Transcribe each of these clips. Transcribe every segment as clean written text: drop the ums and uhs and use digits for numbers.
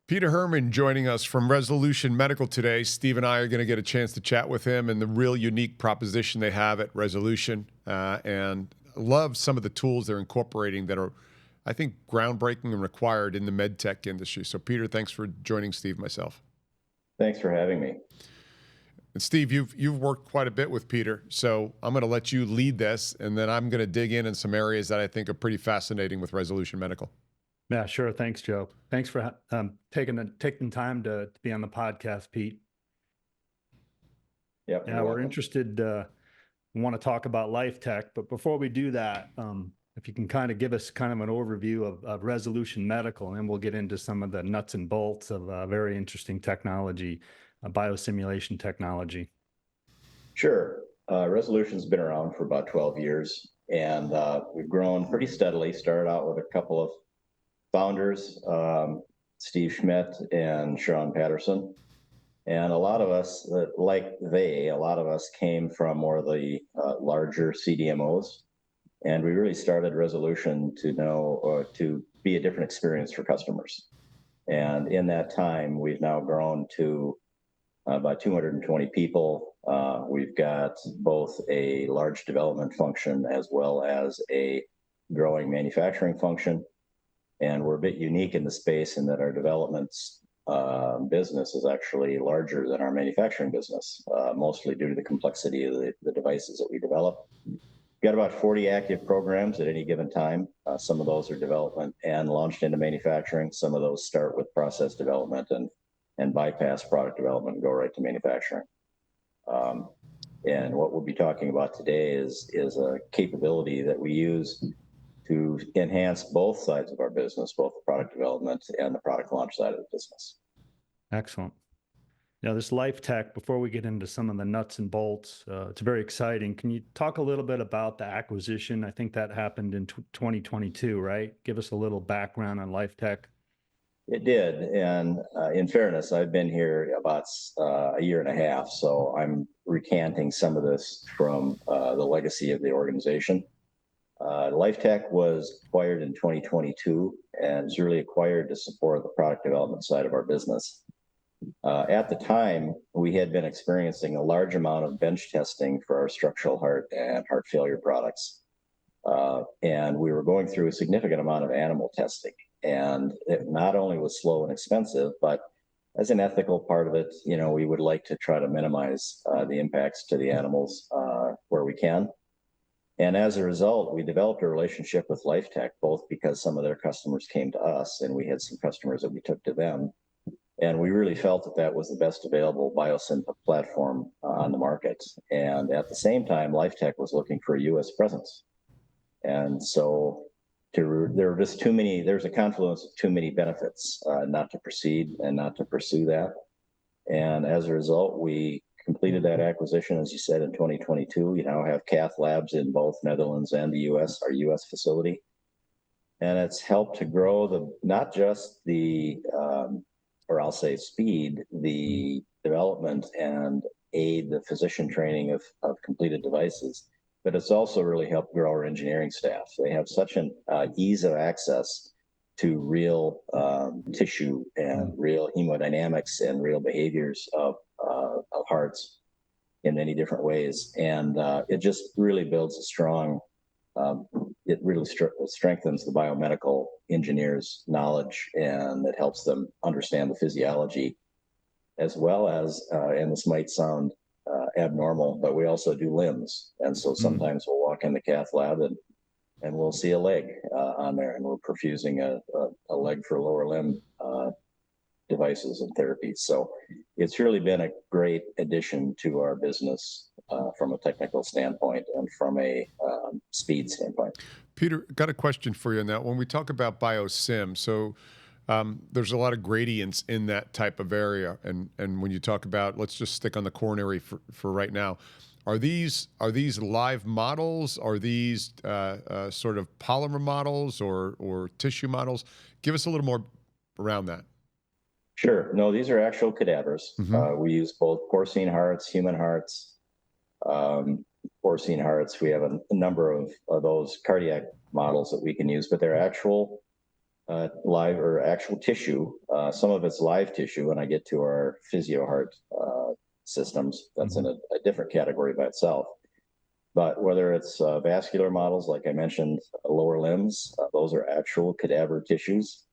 Peter Herman joining us from Resolution Medical today. Steve and I are going to get a chance to chat with him and the real unique proposition they have at Resolution, and love some of the tools they're incorporating that are, I think, groundbreaking and required in the medtech industry. So Peter, thanks for joining Steve and myself. Thanks for having me. And Steve, you've worked quite a bit with Peter, so I'm going to let you lead this, and then I'm going to dig in some areas that I think are pretty fascinating with Resolution Medical. Yeah, sure. Thanks, Joe. Thanks for taking time to be on the podcast, Pete. Yep, Yeah, we're interested. Want to talk about LifeTec, but before we do that, if you can kind of give us kind of an overview of Resolution Medical, and then we'll get into some of the nuts and bolts of very interesting technology, biosimulation technology. Sure. Resolution's been around for about 12 years, and we've grown pretty steadily. Started out with a couple of founders, Steve Schmidt and Sean Patterson. And a lot of us, a lot of us came from more of the larger CDMOs. And we really started Resolution to be a different experience for customers. And in that time, we've now grown to about 220 people. We've got both a large development function as well as a growing manufacturing function. And we're a bit unique in the space in that our development business is actually larger than our manufacturing business, mostly due to the complexity of the devices that we develop. We've got about 40 active programs at any given time. Some of those are development and launched into manufacturing. Some of those start with process development and bypass product development and go right to manufacturing. And what we'll be talking about today is a capability that we use to enhance both sides of our business, both the product development and the product launch side of the business. Excellent. Now, this LifeTec, before we get into some of the nuts and bolts, it's very exciting. Can you talk a little bit about the acquisition? I think that happened in 2022, right? Give us a little background on LifeTec. It did. And in fairness, I've been here about a year and a half, so I'm recanting some of this from the legacy of the organization. LifeTec was acquired in 2022 and was really acquired to support the product development side of our business. At the time, we had been experiencing a large amount of bench testing for our structural heart and heart failure products. And we were going through a significant amount of animal testing. And it not only was slow and expensive, but as an ethical part of it, we would like to try to minimize the impacts to the animals where we can. And as a result, we developed a relationship with LifeTec, both because some of their customers came to us and we had some customers that we took to them. And we really felt that that was the best available biosim platform on the market. And at the same time, LifeTec was looking for a U.S. presence. And so there's a confluence of too many benefits not to proceed and not to pursue that. And as a result, we completed that acquisition, as you said, in 2022. We now have cath labs in both Netherlands and the U.S., our U.S. facility. And it's helped to grow not just the, or I'll say speed, the development and aid the physician training of completed devices, but it's also really helped grow our engineering staff. They have such an ease of access to real tissue and real hemodynamics and real behaviors of hearts in many different ways. And it just really builds a strong, it really strengthens the biomedical engineers' knowledge, and it helps them understand the physiology as well as, and this might sound abnormal, but we also do limbs. And so sometimes we'll walk in the cath lab and we'll see a leg on there, and we're perfusing a leg for lower limb devices and therapies. So it's really been a great addition to our business from a technical standpoint and from a speed standpoint. Peter, got a question for you on that. When we talk about biosim, so there's a lot of gradients in that type of area. And when you talk about, let's just stick on the coronary for right now, are these live models? Are these sort of polymer models or tissue models? Give us a little more around that. Sure. No, these are actual cadavers. We use both porcine hearts, human hearts. Porcine hearts, we have a number of those cardiac models that we can use, but they're actual live or actual tissue. Some of it's live tissue. When I get to our physio heart systems, that's in a different category by itself. But whether it's vascular models, like I mentioned, lower limbs, those are actual cadaver tissues.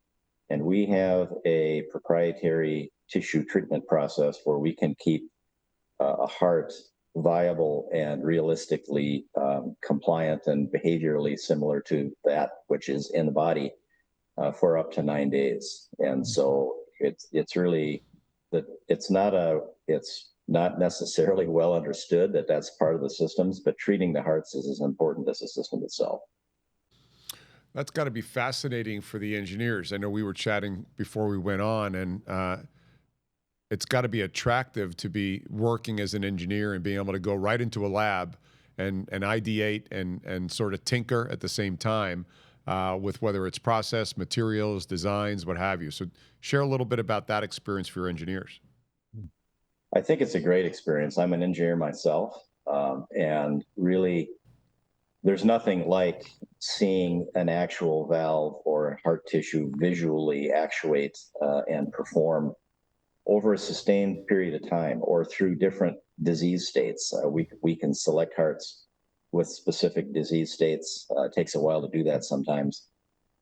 And we have a proprietary tissue treatment process where we can keep a heart viable and realistically compliant and behaviorally similar to that which is in the body for up to 9 days. And so it's really that it's not necessarily well understood that that's part of the systems, but treating the hearts is as important as the system itself. That's got to be fascinating for the engineers. I know we were chatting before we went on, and it's got to be attractive to be working as an engineer and being able to go right into a lab and ideate and sort of tinker at the same time with whether it's process, materials, designs, what have you. So share a little bit about that experience for your engineers. I think it's a great experience. I'm an engineer myself, and really, there's nothing like seeing an actual valve or heart tissue visually actuate and perform over a sustained period of time or through different disease states. We can select hearts with specific disease states. It takes a while to do that sometimes,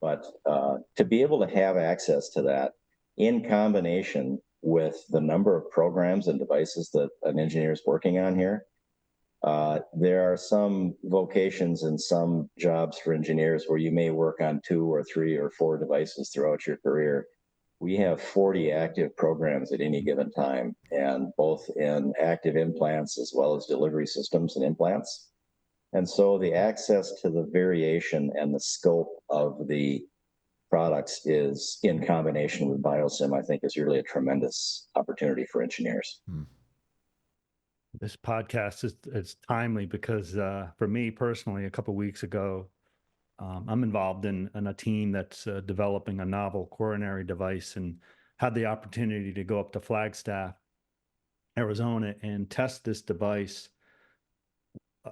but to be able to have access to that in combination with the number of programs and devices that an engineer is working on here, there are some vocations and some jobs for engineers where you may work on 2 or 3 or 4 devices throughout your career. We have 40 active programs at any given time, and both in active implants as well as delivery systems and implants. And so the access to the variation and the scope of the products is in combination with BioSim, I think is really a tremendous opportunity for engineers. This podcast is timely because for me personally, a couple of weeks ago, I'm involved in a team that's developing a novel coronary device and had the opportunity to go up to Flagstaff, Arizona, and test this device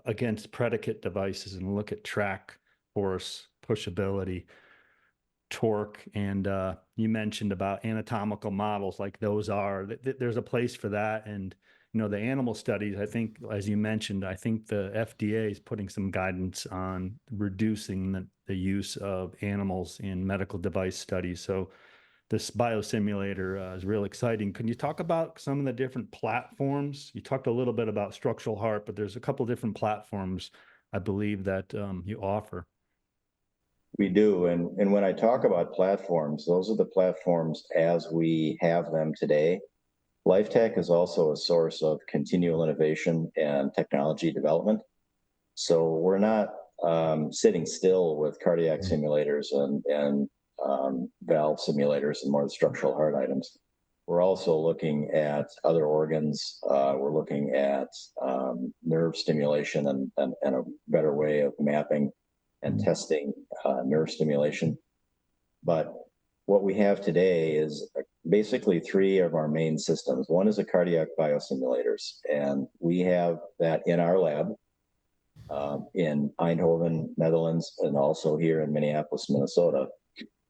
against predicate devices and look at track, force, pushability, torque. And you mentioned about anatomical models, like those are, there's a place for that. And the animal studies, I think, as you mentioned, I think the FDA is putting some guidance on reducing the use of animals in medical device studies. So this biosimulator is real exciting. Can you talk about some of the different platforms? You talked a little bit about structural heart, but there's a couple different platforms, I believe, that you offer. We do. And when I talk about platforms, those are the platforms as we have them today. LifeTec is also a source of continual innovation and technology development. So we're not sitting still with cardiac simulators and valve simulators and more structural heart items. We're also looking at other organs. We're looking at nerve stimulation and a better way of mapping and testing nerve stimulation. But what we have today is basically 3 of our main systems. One is a cardiac biosimulators, and we have that in our lab in Eindhoven, Netherlands, and also here in Minneapolis, Minnesota.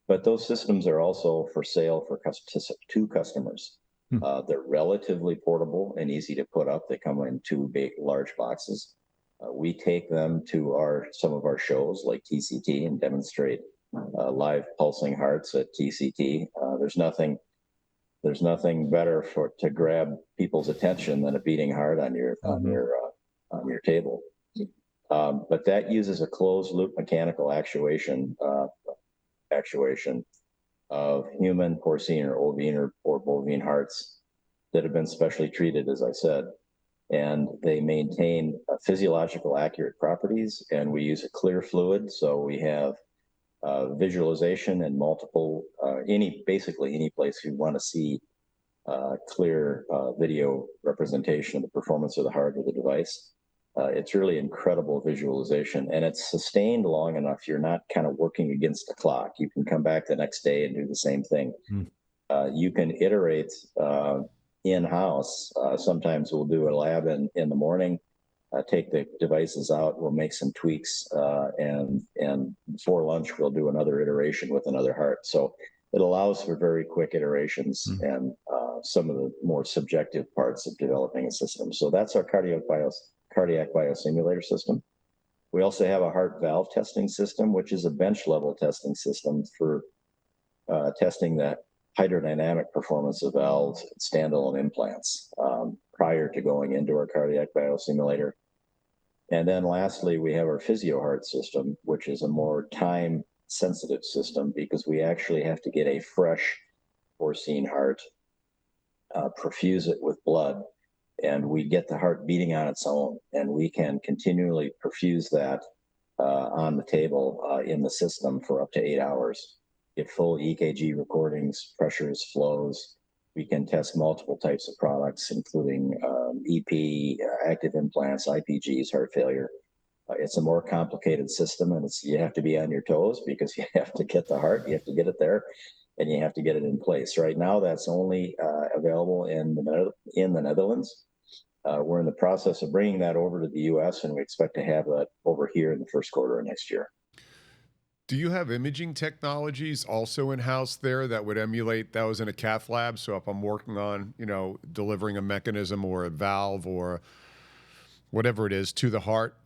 But those systems are also for sale to customers. They're relatively portable and easy to put up. They come in 2 big, large boxes. We take them to some of our shows like TCT and demonstrate live pulsing hearts at TCT. There's nothing better to grab people's attention than a beating heart on your table. But that uses a closed loop mechanical actuation of human, porcine, or bovine hearts that have been specially treated, as I said. And they maintain physiological accurate properties, and we use a clear fluid, so we have visualization and multiple, basically any place you want to see clear video representation of the performance of the heart of the device. It's really incredible visualization, and it's sustained long enough you're not kind of working against the clock. You can come back the next day and do the same thing. You can iterate in-house. Sometimes we'll do a lab in the morning, take the devices out, we'll make some tweaks, and before lunch, we'll do another iteration with another heart. So it allows for very quick iterations and some of the more subjective parts of developing a system. So that's our cardiac biosimulator system. We also have a heart valve testing system, which is a bench level testing system for testing the hydrodynamic performance of valves and standalone implants prior to going into our cardiac biosimulator. And then lastly, we have our physio heart system, which is a more time sensitive system because we actually have to get a fresh porcine heart, perfuse it with blood, and we get the heart beating on its own, and we can continually perfuse that on the table in the system for up to 8 hours. Get full EKG recordings, pressures, flows. We can test multiple types of products, including EP, active implants, IPGs, heart failure. It's a more complicated system, and you have to be on your toes because you have to get the heart, you have to get it there, and you have to get it in place. Right now, that's only available in the Netherlands. We're in the process of bringing that over to the U.S., and we expect to have that over here in the first quarter of next year. Do you have imaging technologies also in-house there that would emulate those in a cath lab? So if I'm working on, delivering a mechanism or a valve or whatever it is to the heart,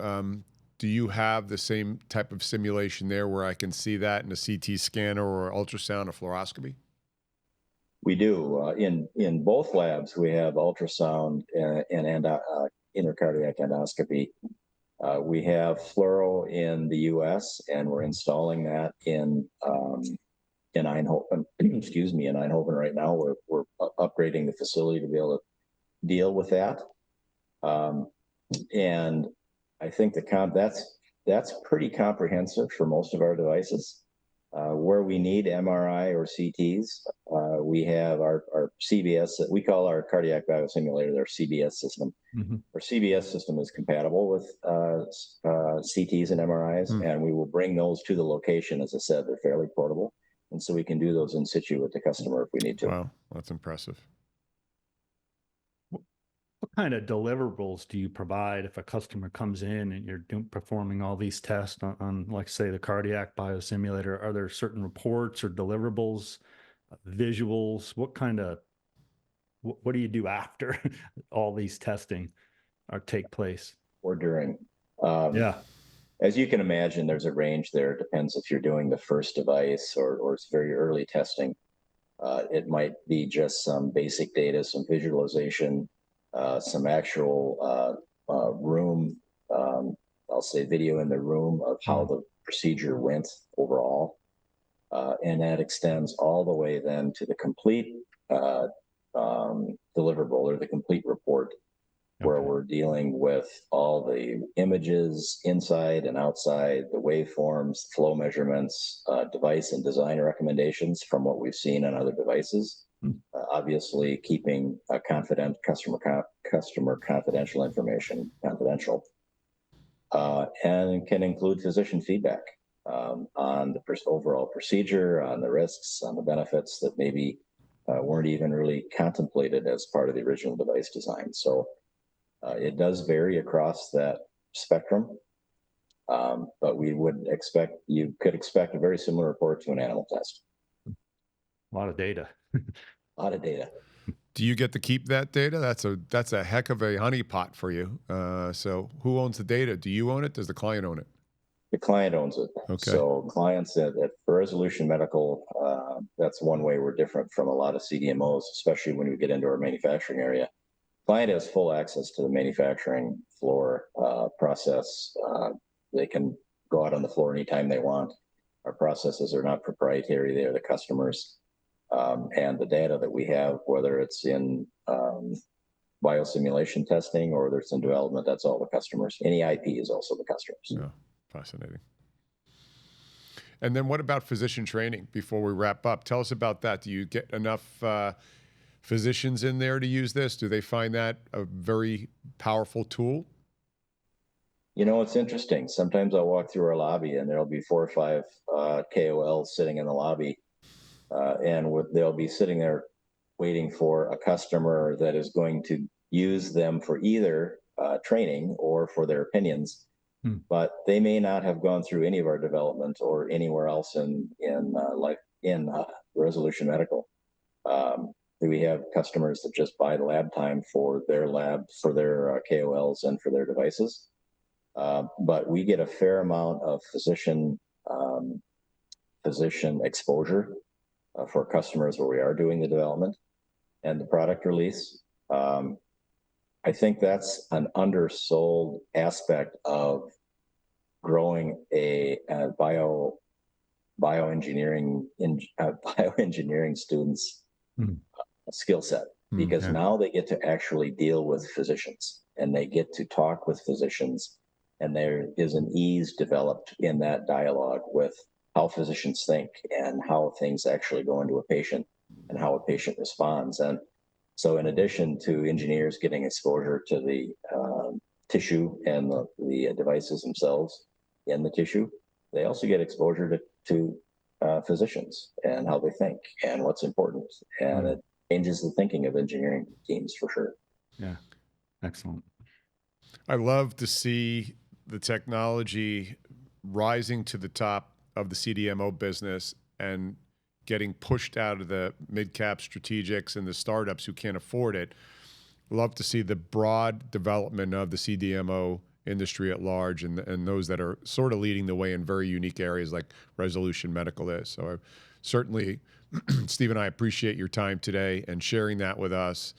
do you have the same type of simulation there where I can see that in a CT scanner or ultrasound or fluoroscopy? We do. In both labs, we have ultrasound and intracardiac endoscopy. We have fluoro in the U.S., and we're installing that in Eindhoven. Excuse me, in Eindhoven right now. We're upgrading the facility to be able to deal with that. And I think that's pretty comprehensive for most of our devices. Where we need MRI or CTs, we have our CBS, we call our cardiac biosimulator our CBS system. Mm-hmm. Our CBS system is compatible with CTs and MRIs, and we will bring those to the location. As I said, they're fairly portable, and so we can do those in situ with the customer if we need to. Wow, that's impressive. What kind of deliverables do you provide if a customer comes in and you're performing all these tests on, like, say, the cardiac biosimulator? Are there certain reports or deliverables, visuals? What do you do after all these testing take place? Or during? Yeah. As you can imagine, there's a range there. It depends if you're doing the first device or it's very early testing. It might be just some basic data, some visualization, some actual room, I'll say video in the room of how the procedure went overall. And that extends all the way then to the complete deliverable or the complete report, where we're dealing with all the images inside and outside, the waveforms, flow measurements, device and design recommendations from what we've seen on other devices. Obviously, keeping customer confidential information confidential, and can include physician feedback on the overall procedure, on the risks, on the benefits that maybe weren't even really contemplated as part of the original device design. So it does vary across that spectrum, but you could expect a very similar report to an animal test. A lot of data. A lot of data. Do you get to keep that data? That's a heck of a honeypot for you. So who owns the data? Do you own it? Does the client own it? The client owns it. Okay. So clients at Resolution Medical, that's one way we're different from a lot of CDMOs, especially when we get into our manufacturing area. Client has full access to the manufacturing floor process. They can go out on the floor anytime they want. Our processes are not proprietary. They are the customers. And the data that we have, whether it's in biosimulation testing or whether it's in development, that's all the customers. Any IP is also the customers. Yeah, fascinating. And then what about physician training before we wrap up? Tell us about that. Do you get enough physicians in there to use this? Do they find that a very powerful tool? It's interesting. Sometimes I'll walk through our lobby and there'll be 4 or 5 KOLs sitting in the lobby. And they'll be sitting there waiting for a customer that is going to use them for either training or for their opinions, but they may not have gone through any of our development or anywhere else in Resolution Medical. We have customers that just buy the lab time for their lab, for their KOLs, and for their devices. But we get a fair amount of physician exposure for customers where we are doing the development and the product release. I think that's an undersold aspect of growing a bioengineering students skill set, because now they get to actually deal with physicians and they get to talk with physicians, and there is an ease developed in that dialogue with how physicians think and how things actually go into a patient and how a patient responds. And so in addition to engineers getting exposure to the tissue and the devices themselves in the tissue, they also get exposure to physicians and how they think and what's important. And it changes the thinking of engineering teams for sure. Yeah, excellent. I love to see the technology rising to the top of the CDMO business and getting pushed out of the mid-cap strategics and the startups who can't afford it. Love to see the broad development of the CDMO industry at large, and those that are sort of leading the way in very unique areas like Resolution Medical is. So I certainly, Steve and I appreciate your time today and sharing that with us.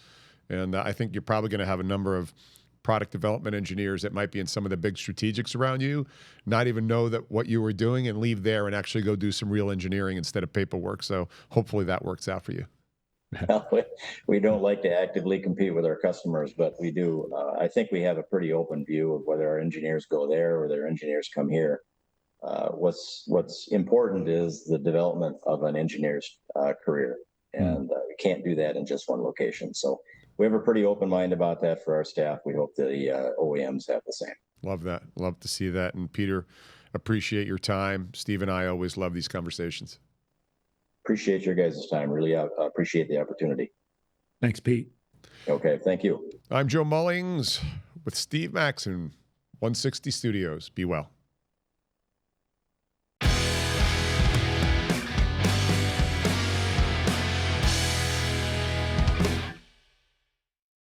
And I think you're probably going to have a number of product development engineers that might be in some of the big strategics around you, not even know that what you were doing, and leave there and actually go do some real engineering instead of paperwork. So hopefully that works out for you. We don't like to actively compete with our customers, but we do. I think we have a pretty open view of whether our engineers go there or their engineers come here. What's important is the development of an engineer's career, and we can't do that in just one location. So we have a pretty open mind about that for our staff. We hope the OEMs have the same. Love that. Love to see that. And Peter, appreciate your time. Steve and I always love these conversations. Appreciate your guys' time. Really appreciate the opportunity. Thanks, Pete. Okay, thank you. I'm Joe Mullings with Steve Maxson, 160 Studios. Be well.